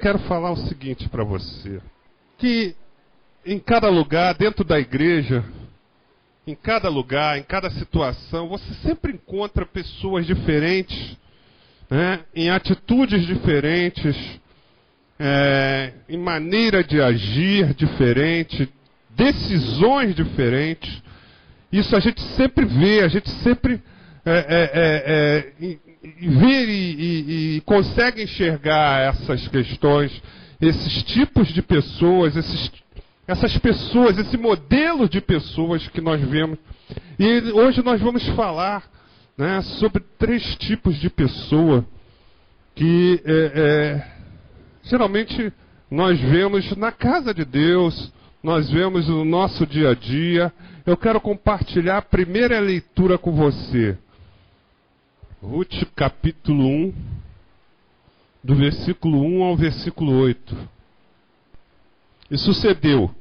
quero falar o seguinte para você, que em cada lugar, dentro da igreja, em cada lugar, em cada situação, você sempre encontra pessoas diferentes, né, em atitudes diferentes, em maneira de agir diferente, decisões diferentes. Isso a gente sempre vê, a gente sempre vê e consegue enxergar essas questões, esses tipos de pessoas, essas pessoas, esse modelo de pessoas que nós vemos. E hoje nós vamos falar, né, sobre 3 tipos de pessoa que geralmente nós vemos na casa de Deus, nós vemos no nosso dia a dia. Eu quero compartilhar a primeira leitura com você. Ruth, capítulo 1, do versículo 1 ao versículo 8. E sucedeu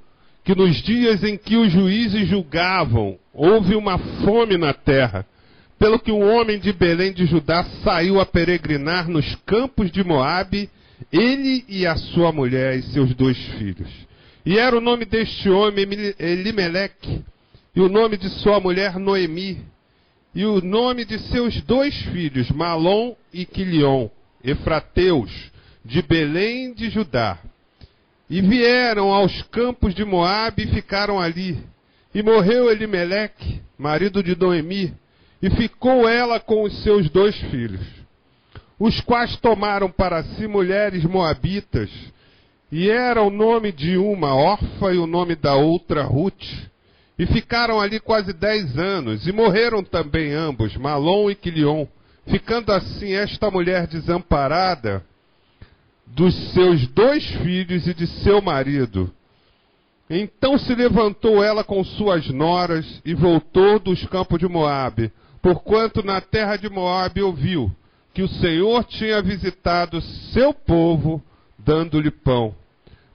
que nos dias em que os juízes julgavam, houve uma fome na terra, pelo que um homem de Belém de Judá saiu a peregrinar nos campos de Moabe, ele e a sua mulher e seus 2 filhos. E era o nome deste homem Elimeleque, e o nome de sua mulher Noemi, e o nome de seus 2 filhos, Malom e Quilion, efrateus, de Belém de Judá. E vieram aos campos de Moabe e ficaram ali. E morreu Elimeleque, marido de Noemi, e ficou ela com os seus 2 filhos, os quais tomaram para si mulheres moabitas, e era o nome de uma Orfa e o nome da outra Ruth. E ficaram ali quase 10 anos, e morreram também ambos, Malom e Quilion, ficando assim esta mulher desamparada dos seus 2 filhos e de seu marido. Então se levantou ela com suas noras e voltou dos campos de Moabe, porquanto na terra de Moabe ouviu que o Senhor tinha visitado seu povo, dando-lhe pão,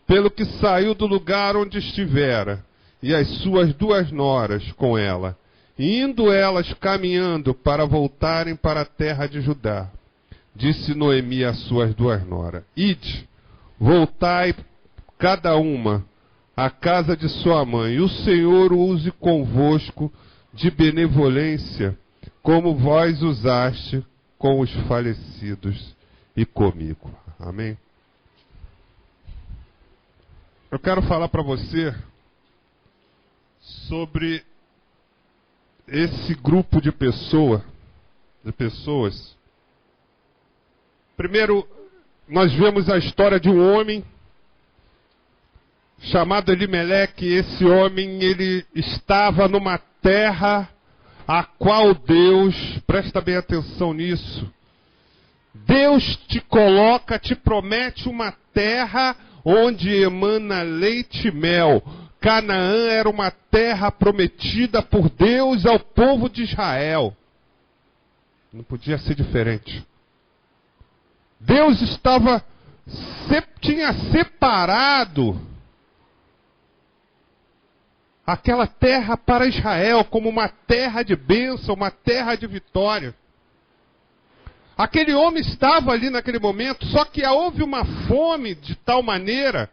pelo que saiu do lugar onde estivera, e as suas 2 noras com ela, e indo elas caminhando para voltarem para a terra de Judá. Disse Noemi às suas 2 noras: Ide, voltai cada uma à casa de sua mãe, e o Senhor use convosco de benevolência, como vós usaste com os falecidos e comigo. Amém? Eu quero falar para você sobre esse grupo de pessoas. Primeiro, nós vemos a história de um homem chamado Elimeleque. Esse homem, ele estava numa terra a qual Deus, presta bem atenção nisso, Deus te coloca, te promete uma terra onde emana leite e mel. Canaã era uma terra prometida por Deus ao povo de Israel. Não podia ser diferente. Deus tinha separado aquela terra para Israel como uma terra de bênção, uma terra de vitória. Aquele homem estava ali naquele momento, só que houve uma fome de tal maneira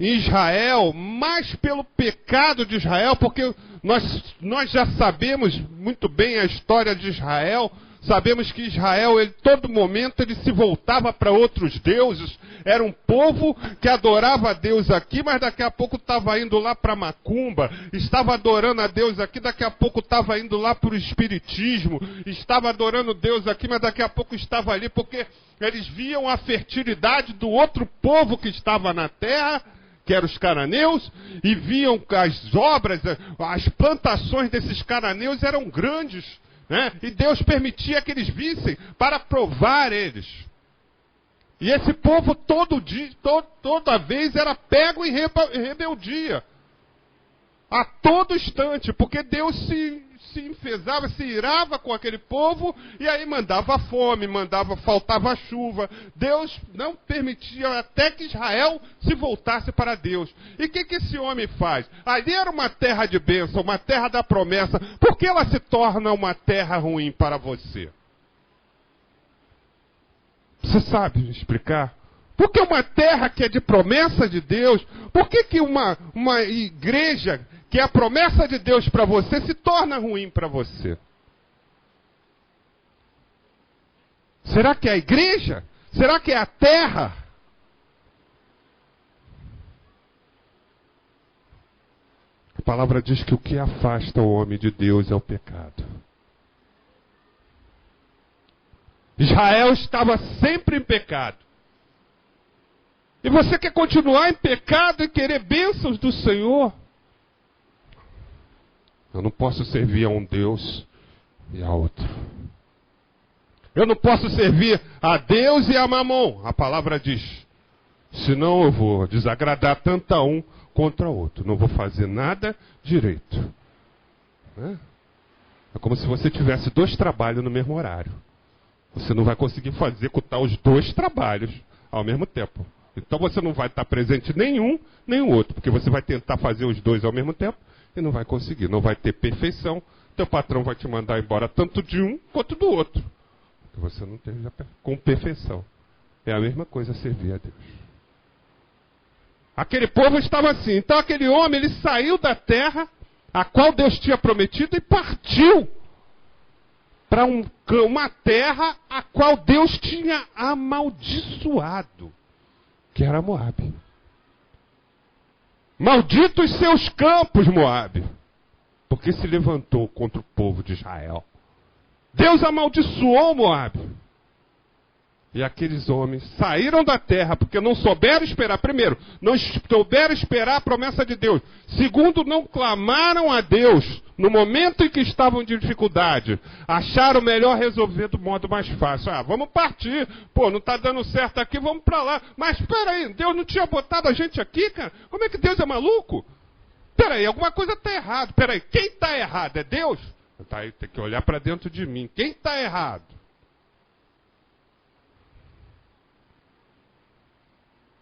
em Israel, mais pelo pecado de Israel, porque nós já sabemos muito bem a história de Israel. Sabemos que Israel, todo momento, ele se voltava para outros deuses. Era um povo que adorava a Deus aqui, mas daqui a pouco estava indo lá para Macumba. Estava adorando a Deus aqui, daqui a pouco estava indo lá para o Espiritismo. Estava adorando Deus aqui, mas daqui a pouco estava ali, porque eles viam a fertilidade do outro povo que estava na terra, que eram os cananeus, e viam as obras, as plantações desses cananeus eram grandes. Né? E Deus permitia que eles vissem para provar eles. E esse povo toda vez era pego em rebeldia. A todo instante, porque Deus se enfesava, se irava com aquele povo, e aí mandava fome, faltava chuva. Deus não permitia até que Israel se voltasse para Deus. E o que esse homem faz? Ali era uma terra de bênção, uma terra da promessa. Por que ela se torna uma terra ruim para você? Você sabe explicar? Por que uma terra que é de promessa de Deus? Por que uma igreja que é a promessa de Deus para você se torna ruim para você? Será que é a igreja? Será que é a terra? A palavra diz que o que afasta o homem de Deus é o pecado. Israel estava sempre em pecado. E você quer continuar em pecado e querer bênçãos do Senhor? Eu não posso servir a um Deus e a outro. Eu não posso servir a Deus e a Mamon. A palavra diz. Senão eu vou desagradar tanto a um contra o outro. Não vou fazer nada direito. É como se você tivesse 2 trabalhos no mesmo horário. Você não vai conseguir executar os 2 trabalhos ao mesmo tempo. Então você não vai estar presente nenhum, nem o outro. Porque você vai tentar fazer os 2 ao mesmo tempo e não vai conseguir. Não vai ter perfeição. Teu patrão vai te mandar embora tanto de um quanto do outro. Porque você não esteja com perfeição. É a mesma coisa servir a Deus. Aquele povo estava assim. Então aquele homem, ele saiu da terra a qual Deus tinha prometido e partiu para uma terra a qual Deus tinha amaldiçoado, que era Moabe. Malditos seus campos, Moabe, porque se levantou contra o povo de Israel. Deus amaldiçoou Moabe. E aqueles homens saíram da terra porque não souberam esperar. Primeiro, não souberam esperar a promessa de Deus. Segundo, não clamaram a Deus no momento em que estavam de dificuldade. Acharam melhor resolver do modo mais fácil. Vamos partir. Pô, não está dando certo aqui, vamos para lá. Mas espera aí, Deus não tinha botado a gente aqui, cara? Como é que Deus é maluco? Espera aí, alguma coisa está errada. Espera aí, quem está errado? É Deus? Tá aí, tem que olhar para dentro de mim. Quem está errado?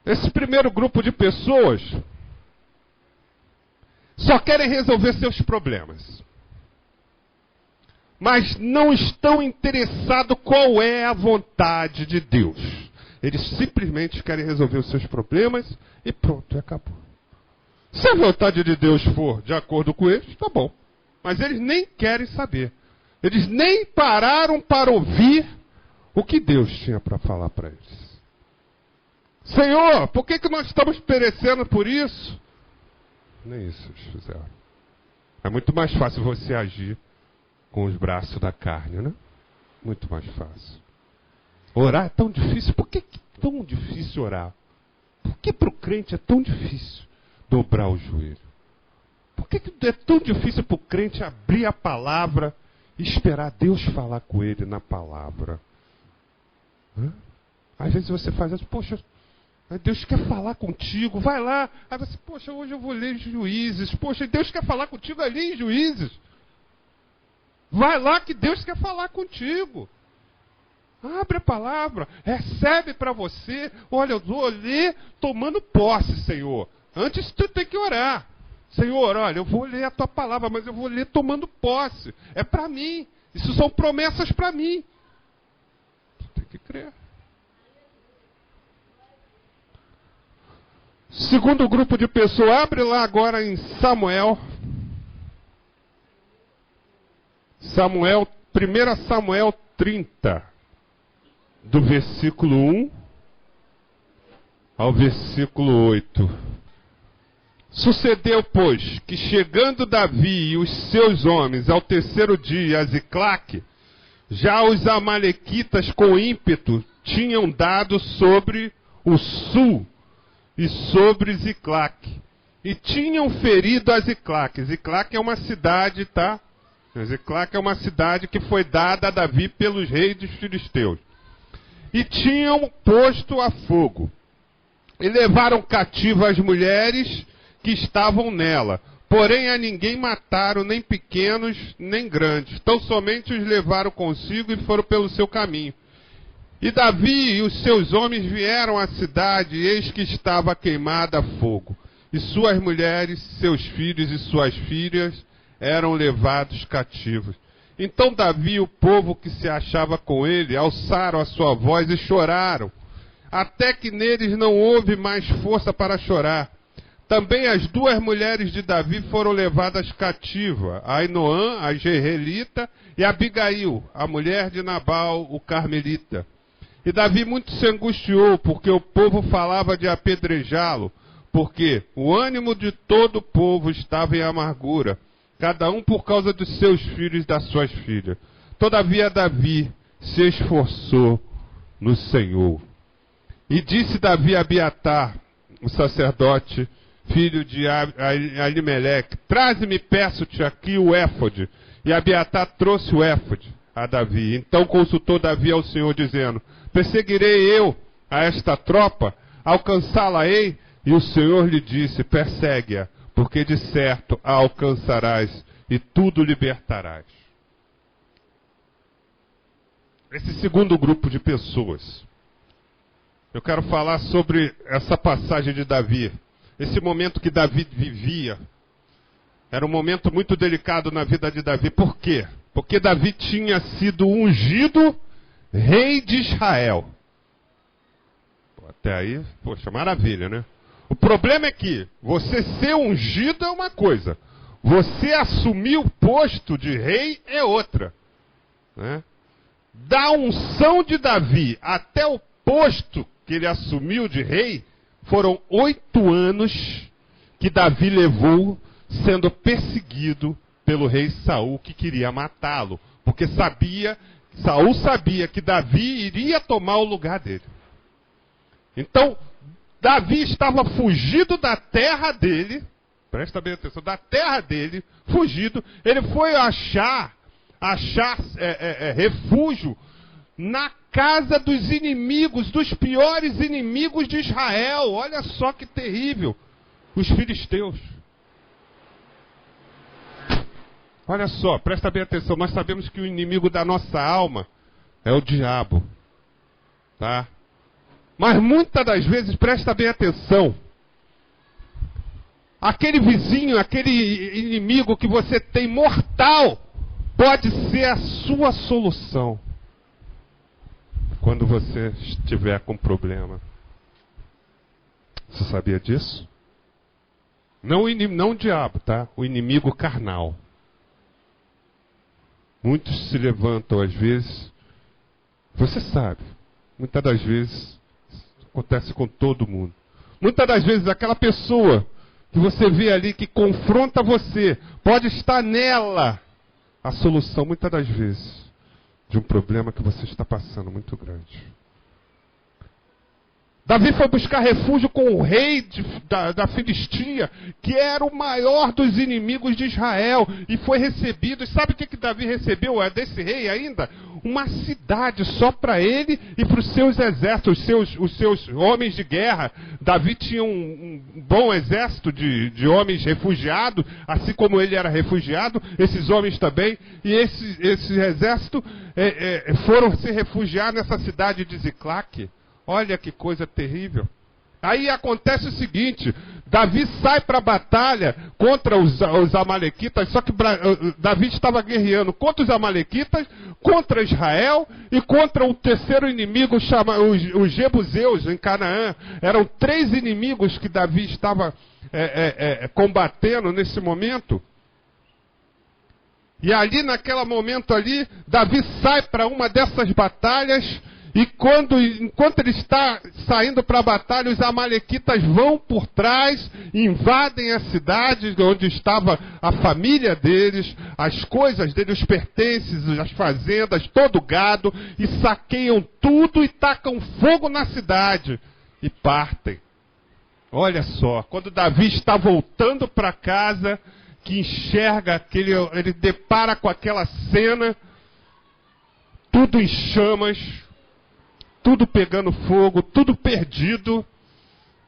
Esse primeiro grupo de pessoas só querem resolver seus problemas. Mas não estão interessados qual é a vontade de Deus. Eles simplesmente querem resolver os seus problemas e pronto, e acabou. Se a vontade de Deus for de acordo com eles, tá bom. Mas eles nem querem saber. Eles nem pararam para ouvir o que Deus tinha para falar para eles. Senhor, por que nós estamos perecendo por isso? Nem isso eles fizeram. É muito mais fácil você agir com os braços da carne, né? Muito mais fácil. Orar é tão difícil. Por que é tão difícil orar? Por que para o crente é tão difícil dobrar o joelho? Por que é tão difícil para o crente abrir a palavra e esperar Deus falar com ele na palavra? Às vezes você faz assim, poxa, Deus quer falar contigo, vai lá. Aí você, poxa, hoje eu vou ler Juízes. Poxa, Deus quer falar contigo ali em Juízes. Vai lá que Deus quer falar contigo. Abre a palavra, recebe para você. Olha, eu vou ler tomando posse, Senhor. Antes tu tem que orar. Senhor, olha, eu vou ler a tua palavra, mas eu vou ler tomando posse. É para mim. Isso são promessas para mim. Tu tem que crer. Segundo grupo de pessoas, abre lá agora em Samuel. 1 Samuel 30, do versículo 1 ao versículo 8. Sucedeu, pois, que chegando Davi e os seus homens ao terceiro dia a Ziclague, já os amalequitas com ímpeto tinham dado sobre o sul e sobre Ziclague, e tinham ferido a Ziclague. Ziclague é uma cidade, tá? Ziclague é uma cidade que foi dada a Davi pelos reis dos filisteus. E tinham posto a fogo. E levaram cativa as mulheres que estavam nela. Porém a ninguém mataram, nem pequenos, nem grandes. Tão somente os levaram consigo e foram pelo seu caminho. E Davi e os seus homens vieram à cidade, e eis que estava queimada a fogo. E suas mulheres, seus filhos e suas filhas eram levados cativos. Então Davi e o povo que se achava com ele alçaram a sua voz e choraram. até que neles não houve mais força para chorar. Também as 2 mulheres de Davi foram levadas cativas, Ainoã, a Jezreelita, e Abigail, a mulher de Nabal, o Carmelita. E Davi muito se angustiou, porque o povo falava de apedrejá-lo, porque o ânimo de todo o povo estava em amargura, cada um por causa dos seus filhos e das suas filhas. Todavia Davi se esforçou no Senhor. E disse Davi a Abiatar, o sacerdote, filho de Alimeleque: traze-me, peço-te, aqui o éfode. E Abiatar trouxe o éfode a Davi. Então consultou Davi ao Senhor, dizendo: perseguirei eu a esta tropa, alcançá-la-ei? E o Senhor lhe disse: persegue-a, porque de certo a alcançarás e tudo libertarás. Esse segundo grupo de pessoas, eu quero falar sobre essa passagem de Davi. Esse momento que Davi vivia, era um momento muito delicado na vida de Davi. Por quê? Porque Davi tinha sido ungido rei de Israel. Até aí, poxa, maravilha, né? O problema é que você ser ungido é uma coisa, você assumir o posto de rei é outra, né? Da unção de Davi até o posto que ele assumiu de rei, foram 8 anos que Davi levou sendo perseguido pelo rei Saul, que queria matá-lo, porque Saul sabia que Davi iria tomar o lugar dele. Então, Davi estava fugido da terra dele, presta bem atenção, da terra dele, fugido. Ele foi achar refúgio na casa dos inimigos, dos piores inimigos de Israel. Olha só que terrível, os filisteus. Olha só, presta bem atenção, nós sabemos que o inimigo da nossa alma é o diabo, tá? Mas muitas das vezes, presta bem atenção, aquele vizinho, aquele inimigo que você tem mortal, pode ser a sua solução quando você estiver com problema. Você sabia disso? Não o diabo, tá? O inimigo carnal. Muitos se levantam às vezes, você sabe, muitas das vezes acontece com todo mundo. Muitas das vezes aquela pessoa que você vê ali que confronta você, pode estar nela a solução, muitas das vezes, de um problema que você está passando muito grande. Davi foi buscar refúgio com o rei da Filistia, que era o maior dos inimigos de Israel, e foi recebido. E sabe o que Davi recebeu desse rei ainda? Uma cidade só para ele e para os seus exércitos, os seus homens de guerra. Davi tinha um bom exército de homens refugiados, assim como ele era refugiado, esses homens também. E esse exército foram se refugiar nessa cidade de Ziclague. Olha que coisa terrível. Aí acontece o seguinte, Davi sai para a batalha contra os amalequitas, só que Davi estava guerreando contra os amalequitas, contra Israel e contra o terceiro inimigo, os jebuseus em Canaã. Eram 3 inimigos que Davi estava combatendo nesse momento. E ali, naquele momento ali, Davi sai para uma dessas batalhas. E enquanto ele está saindo para a batalha, os amalequitas vão por trás, invadem a cidade onde estava a família deles, as coisas deles, os pertences, as fazendas, todo o gado, e saqueiam tudo e tacam fogo na cidade e partem. Olha só, quando Davi está voltando para casa, que enxerga, ele depara com aquela cena, tudo em chamas, tudo pegando fogo, tudo perdido.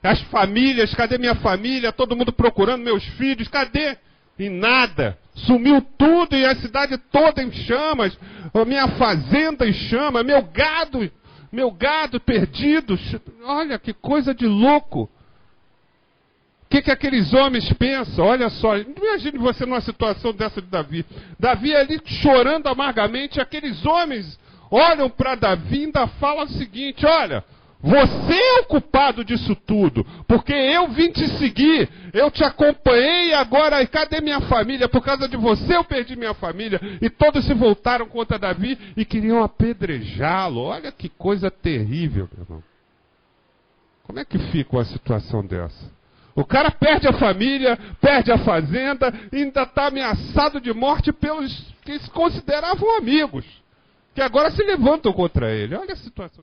As famílias, cadê minha família? Todo mundo procurando meus filhos, cadê? E nada. Sumiu tudo e a cidade toda em chamas. A minha fazenda em chamas, meu gado perdido. Olha que coisa de louco. O que aqueles homens pensam? Olha só, imagine você numa situação dessa de Davi. Davi ali chorando amargamente, aqueles homens olham para Davi e ainda falam o seguinte: olha, Você é o culpado disso tudo, porque eu vim te seguir, eu te acompanhei e agora, cadê minha família? Por causa de você eu perdi minha família. E todos se voltaram contra Davi e queriam apedrejá-lo. Olha que coisa terrível, meu irmão. Como é que fica uma situação dessa? O cara perde a família, perde a fazenda, e ainda está ameaçado de morte pelos que se consideravam amigos, que agora se levantam contra ele. Olha a situação.